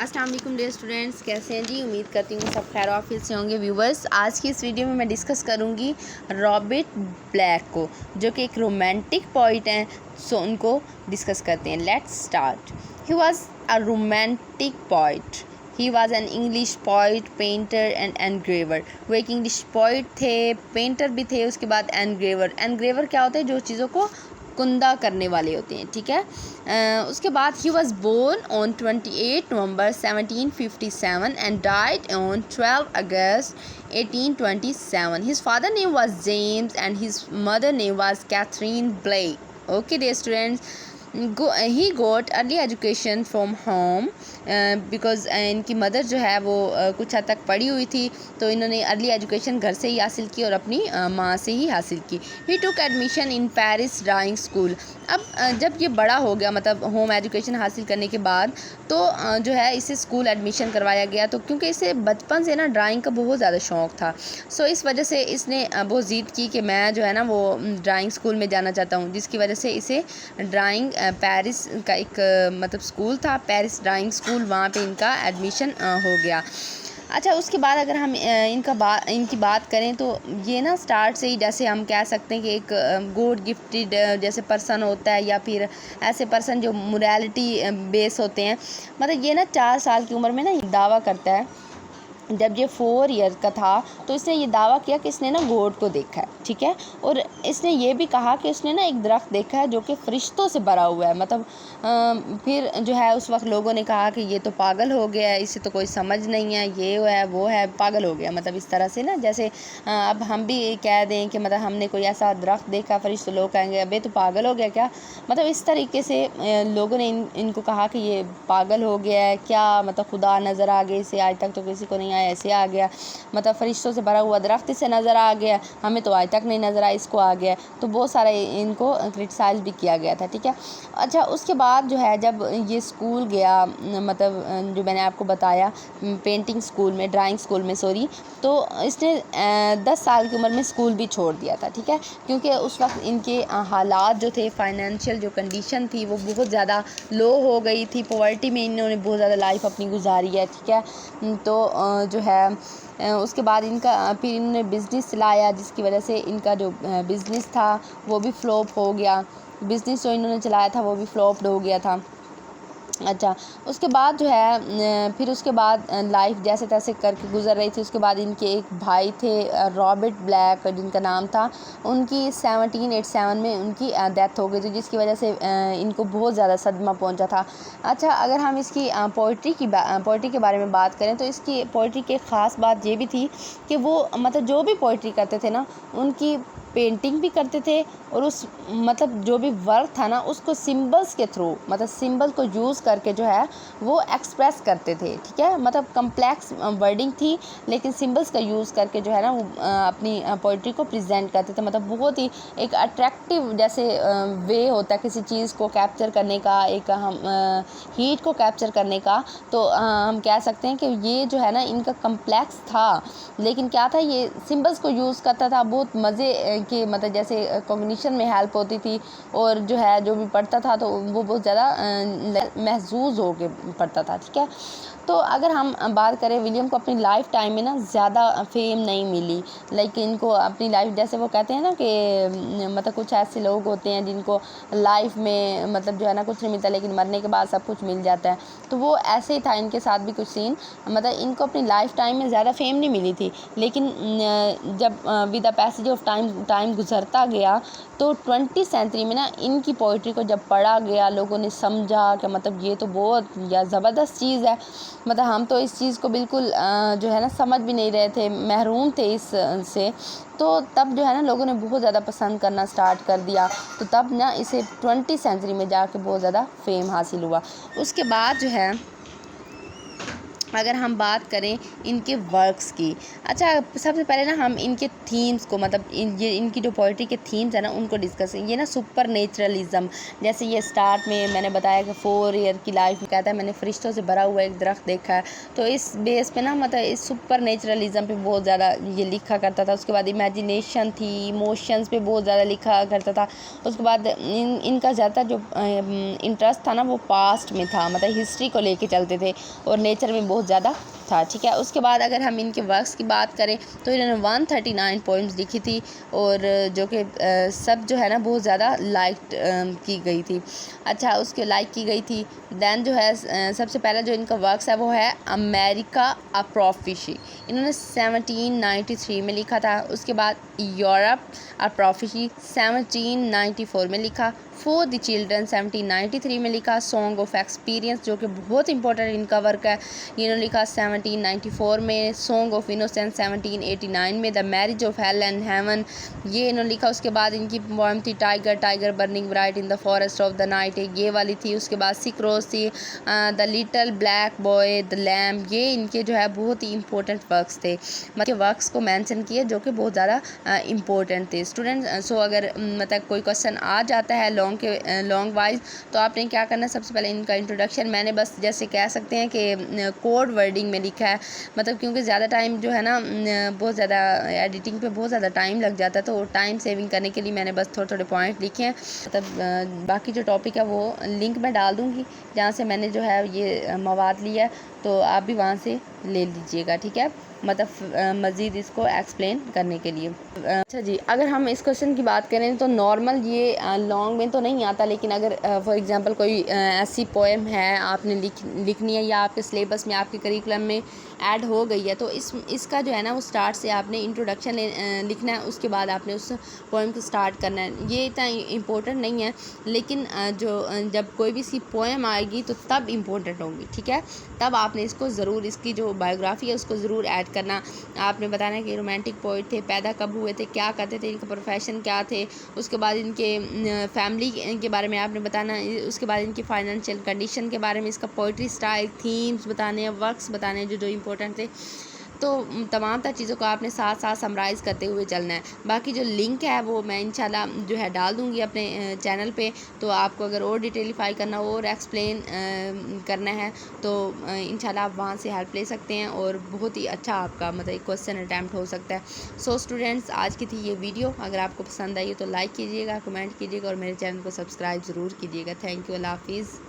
السلام علیکم dear students, کیسے ہیں جی؟ امید کرتی ہوں سب خیر وعافیت سے ہوں گے۔ ویورز، آج کی اس ویڈیو میں میں ڈسکس کروں گی رابرٹ بلیک کو، جو کہ ایک رومانٹک پوئٹ ہیں، سو ان کو ڈسکس کرتے ہیں۔ Let's start. He was a romantic poet. He was an English poet, painter and engraver. وہ ایک انگلش پوئٹ تھے، پینٹر بھی تھے، اس کے بعد انگریور۔ انگریور کیا ہوتا ہے؟ جو چیزوں کو کندہ کرنے والے ہوتے ہیں، ٹھیک ہے۔ اس کے بعد he was born on 28 November 1757 and died on 12 August 1827۔ His father name was James and his mother name was Catherine Blake. Okay dear students, he got early education from home because ان کی mother جو ہے وہ کچھ حد تک پڑھی ہوئی تھی، تو انہوں نے ارلی ایجوکیشن گھر سے ہی حاصل کی اور اپنی ماں سے ہی حاصل کی۔ ہی ٹوک admission in Paris drawing school. اب جب یہ بڑا ہو گیا، مطلب ہوم ایجوکیشن حاصل کرنے کے بعد، تو جو ہے اسے اسکول ایڈمیشن کروایا گیا، تو کیونکہ اسے بچپن سے نا ڈرائنگ کا بہت زیادہ شوق تھا، سو اس وجہ سے اس نے بہت ضد کی کہ میں جو ہے نا وہ ڈرائنگ اسکول میں جانا چاہتا ہوں، جس کی وجہ سے اسے ڈرائنگ پیرس کا ایک مطلب اسکول تھا، پیرس ڈرائنگ اسکول، وہاں پہ ان کا ایڈمیشن ہو گیا۔ اچھا، اس کے بعد اگر ہم ان کی بات کریں تو یہ نا اسٹارٹ سے ہی، جیسے ہم کہہ سکتے ہیں کہ ایک گوڈ گفٹیڈ جیسے پرسن ہوتا ہے، یا پھر ایسے پرسن جو موریلٹی بیس ہوتے ہیں، مطلب یہ نا 4 سال کی عمر میں نا یہ دعویٰ کرتا ہے۔ جب یہ 4 ایئر کا تھا تو اس نے یہ دعویٰ کیا کہ اس نے نا گوڈ کو دیکھا ہے، ٹھیک ہے، اور اس نے یہ بھی کہا کہ اس نے نا ایک درخت دیکھا ہے جو کہ فرشتوں سے بھرا ہوا ہے۔ مطلب پھر جو ہے اس وقت لوگوں نے کہا کہ یہ تو پاگل ہو گیا ہے، اسے تو کوئی سمجھ نہیں ہے، یہ ہے وہ ہے، پاگل ہو گیا، مطلب اس طرح سے نا، جیسے اب ہم بھی کہہ دیں کہ مطلب ہم نے کوئی ایسا درخت دیکھا فرشتوں، لوگ کہیں گے ابے تو پاگل ہو گیا کیا، مطلب اس طریقے سے لوگوں نے ان کو کہا کہ یہ پاگل ہو گیا ہے کیا، مطلب خدا نظر آ گیا اسے، آج تک تو کسی کو نہیں آیا، ایسے آ گیا، مطلب فرشتوں سے بھرا ہوا درخت اسے نظر آ گیا، ہمیں تو آج تک نہیں نظر آیا، اس کو آ گیا، تو بہت سارے ان کو کرٹیسائز بھی کیا گیا تھا، ٹھیک ہے۔ اچھا، اس کے بعد جو ہے جب یہ اسکول گیا، مطلب جو میں نے آپ کو بتایا پینٹنگ اسکول میں، ڈرائنگ اسکول میں سوری، تو اس نے 10 سال کی عمر میں اسکول بھی چھوڑ دیا تھا، ٹھیک ہے، کیونکہ اس وقت ان کے حالات جو تھے، فائنینشیل جو کنڈیشن تھی وہ بہت زیادہ لو ہو گئی تھی، پاورٹی میں انہوں نے بہت زیادہ لائف اپنی گزاری ہے، ٹھیک ہے۔ تو جو ہے اس کے بعد ان کا پھر انہوں نے بزنس چلایا، جس کی وجہ سے ان کا جو بزنس تھا وہ بھی فلوپ ہو گیا، بزنس جو انہوں نے چلایا تھا وہ بھی فلوپڈ ہو گیا تھا۔ اچھا، اس کے بعد جو ہے پھر اس کے بعد لائف جیسے تیسے کر کے گزر رہی تھی۔ اس کے بعد ان کے ایک بھائی تھے رابرٹ بلیک، جن کا نام تھا، ان کی 1787 میں ان کی ڈیتھ ہو گئی تھی، جس کی وجہ سے ان کو بہت زیادہ صدمہ پہنچا تھا۔ اچھا، اگر ہم اس کی پوئٹری کے بارے میں بات کریں تو اس کی پوئٹری کی خاص بات یہ بھی تھی کہ وہ مطلب جو بھی پوئٹری کرتے تھے نا، ان کی پینٹنگ بھی کرتے تھے، اور اس مطلب جو بھی ورک تھا نا اس کو سمبلس کے تھرو، مطلب سمبل کو یوز کر کے جو ہے وہ ایکسپریس کرتے تھے، ٹھیک ہے، مطلب کمپلیکس ورڈنگ تھی لیکن سمبلس کا یوز کر کے جو ہے نا وہ اپنی پوئٹری کو پریزنٹ کرتے تھے، مطلب بہت ہی ایک اٹریکٹیو جیسے وے ہوتا ہے کسی چیز کو کیپچر کرنے کا، ایک ہیٹ کو کیپچر کرنے کا، تو ہم کہہ سکتے ہیں کہ یہ جو ہے نا ان کا کمپلیکس تھا، لیکن کیا تھا، یہ سمبلس کو یوز کرتا تھا، بہت مزے کے، مطلب جیسے کوگنیشن میں ہیلپ ہوتی تھی، اور جو ہے جو بھی پڑھتا تھا تو وہ بہت زیادہ محظوظ ہو کے پڑھتا تھا، ٹھیک ہے۔ تو اگر ہم بات کریں، ولیم کو اپنی لائف ٹائم میں نا زیادہ فیم نہیں ملی، لیکن ان کو اپنی لائف، جیسے وہ کہتے ہیں نا کہ مطلب کچھ ایسے لوگ ہوتے ہیں جن کو لائف میں مطلب جو ہے نا کچھ نہیں ملتا لیکن مرنے کے بعد سب کچھ مل جاتا ہے، تو وہ ایسے ہی تھا ان کے ساتھ بھی کچھ سین، مطلب ان کو اپنی لائف ٹائم میں زیادہ فیم نہیں ملی تھی، لیکن جب with the passage of time گزرتا گیا تو 20 سینچری میں نا ان کی پوئٹری کو جب پڑھا گیا، لوگوں نے سمجھا کہ مطلب یہ تو بہت زبردست چیز ہے، مطلب ہم تو اس چیز کو بالکل جو ہے نا سمجھ بھی نہیں رہے تھے، محروم تھے اس سے، تو تب جو ہے نا لوگوں نے بہت زیادہ پسند کرنا سٹارٹ کر دیا، تو تب نا اسے 20 سینچری میں جا کے بہت زیادہ فیم حاصل ہوا۔ اس کے بعد جو ہے اگر ہم بات کریں ان کے ورکس کی، اچھا سب سے پہلے نا ہم ان کے تھیمز کو مطلب ان کی جو پوئٹری کے تھیمز ہیں نا ان کو ڈسکس کریں۔ یہ نا سپر نیچرلزم، جیسے یہ سٹارٹ میں نے بتایا کہ 4 ایئر کی لائف میں کہتا ہے میں نے فرشتوں سے بھرا ہوا ایک درخت دیکھا ہے، تو اس بیس پہ نا مطلب اس سپر نیچرلزم پہ بہت زیادہ یہ لکھا کرتا تھا۔ اس کے بعد امیجینیشن تھی، ایموشنز پہ بہت زیادہ لکھا کرتا تھا۔ اس کے بعد ان کا زیادہ تر جو انٹرسٹ تھا نا وہ پاسٹ میں تھا، مطلب ہسٹری کو لے کے چلتے تھے اور نیچر میں بہت زیادہ تھا، ٹھیک ہے۔ اس کے بعد اگر ہم ان کے ورکس کی بات کریں تو انہوں نے 139 پوئمز لکھی تھی، اور جو کہ سب جو ہے نا بہت زیادہ لائک کی گئی تھی، اچھا اس کے لائک کی گئی تھی۔ دین جو ہے سب سے پہلا جو ان کا ورکس ہے وہ ہے امیریکا ا پروفیسی، انہوں نے 1793 میں لکھا تھا۔ اس کے بعد یورپ ا پروفیسی 1794 میں لکھا۔ فور دی چلڈرن 1793 میں لکھا۔ سانگ آف ایکسپیرینس جو کہ بہت امپورٹنٹ ان کا ورک ہے، یہ انہوں نے لکھا 1794 میں۔ سانگ آف انوسینس 1789 میں۔ The marriage of hell and heaven یہ انہوں نے لکھا۔ اس کے بعد ان کی پوئم تھی tiger tiger burning bright in the forest of the night, ایک یہ والی تھی۔ اس کے بعد سک روز تھی، the little black boy, the lamb, یہ ان کے جو ہے بہت ہی امپورٹنٹ ورکس تھے، مطلب ورکس کو مینشن کیے جو کہ بہت زیادہ امپورٹنٹ تھے اسٹوڈنٹ۔ سو اگر مطلب کوئی کوشچن آ جاتا ہے لانگ وائز تو آپ نے کیا کرنا ہے، سب سے پہلے ان کا انٹروڈکشن میں نے بس جیسے کہہ سکتے ہیں کہ کوڈ ورڈنگ میں لکھا ہے، مطلب کیونکہ زیادہ ٹائم جو ہے نا بہت زیادہ ایڈیٹنگ پہ بہت زیادہ ٹائم لگ جاتا ہے، تو ٹائم سیونگ کرنے کے لیے میں نے بس تھوڑے تھوڑے پوائنٹ لکھے ہیں، مطلب باقی جو ٹاپک ہے وہ لنک میں ڈال دوں گی جہاں سے میں نے جو ہے یہ مواد لیا ہے، تو آپ بھی وہاں سے لے لیجئے گا، ٹھیک ہے، مطلب مزید اس کو ایکسپلین کرنے کے لیے۔ اچھا جی، اگر ہم اس کویشچن کی بات کریں تو نارمل یہ لانگ میں تو نہیں آتا، لیکن اگر فار ایگزامپل کوئی ایسی پوئم ہے آپ نے لکھنی ہے یا آپ کے سلیبس میں آپ کے کریکولم میں ایڈ ہو گئی ہے، تو اس کا جو ہے نا وہ سٹارٹ سے آپ نے انٹروڈکشن لکھنا ہے، اس کے بعد آپ نے اس پوئم کو سٹارٹ کرنا ہے۔ یہ اتنا امپورٹنٹ نہیں ہے، لیکن جب کوئی بھی سی پوئم آئے گی تو تب امپورٹنٹ ہوگی، ٹھیک ہے، تب آپ نے اس کو ضرور، اس کی جو بایوگرافی ہے اس کو ضرور ایڈ کرنا۔ آپ نے بتانا کہ رومانٹک پوئٹ تھے، پیدا کب ہوئے تھے، کیا کرتے تھے، ان کا پروفیشن کیا تھے، اس کے بعد ان کے فیملی کے بارے میں آپ نے بتانا، اس کے بعد ان کی فائنینشیل کنڈیشن کے بارے میں، اس کا پوئٹری سٹائل، تھیمز بتانے ہیں، ورکس بتانے ہیں جو امپورٹنٹ تھے، تو تمام تر چیزوں کو آپ نے ساتھ ساتھ سمرائز کرتے ہوئے چلنا ہے۔ باقی جو لنک ہے وہ میں انشاءاللہ جو ہے ڈال دوں گی اپنے چینل پہ، تو آپ کو اگر اور ڈیٹیلیفائی کرنا ہو اور ایکسپلین کرنا ہے تو انشاءاللہ آپ وہاں سے ہیلپ لے سکتے ہیں، اور بہت ہی اچھا آپ کا مطلب ایک کویشچن اٹیمپٹ ہو سکتا ہے۔ سو اسٹوڈنٹس، آج کی تھی یہ ویڈیو، اگر آپ کو پسند آئی تو لائک کیجیے گا، کمنٹ کیجیے گا، اور میرے چینل کو سبسکرائب ضرور کیجیے گا۔ تھینک یو، اللہ حافظ۔